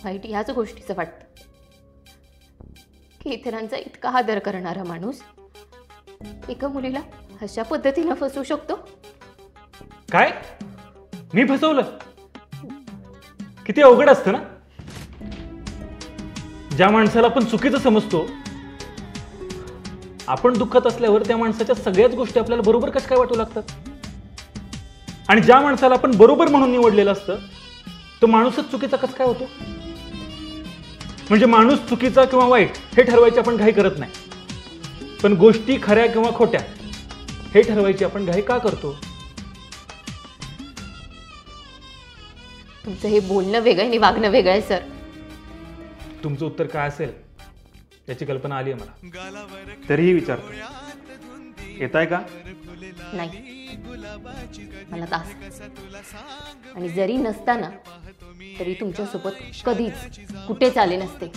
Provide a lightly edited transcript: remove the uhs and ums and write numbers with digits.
वाईट ह्याच गोष्टीचं वाटतं की इतरांचा इतका आदर करणारा माणूस एका मुलीला अशा पद्धतीनं फसवू शकतो. काय मी फसवलं? किती अवघड असतं ना. ज्या माणसाला आपण चुकीचं समजतो, आपण दुःखात असल्यावर त्या माणसाच्या सगळ्याच गोष्टी आपल्याला बरोबर कसं काय वाटू लागतात. आणि ज्या माणसाला आपण बरोबर म्हणून निवडलेलं असतं, तो माणूसच चुकीचा कसं काय होतो. म्हणजे माणूस चुकीचा किंवा वाईट हे ठरवायची आपण घाई करत नाही, पण गोष्टी खऱ्या किंवा खोट्या हे ठरवायची आपण घाई का करतो. तुमचं हे बोलणं वेगळं आणि वागणं वेगळं आहे सर. तुमचं उत्तर काय असेल याची कल्पना आली आहे मला, तरीही विचारतो. येताय का? नाही, मला तास. आणि जरी नसताना तरी तुमच्यासोबत कधीच कुठेच आले नसते.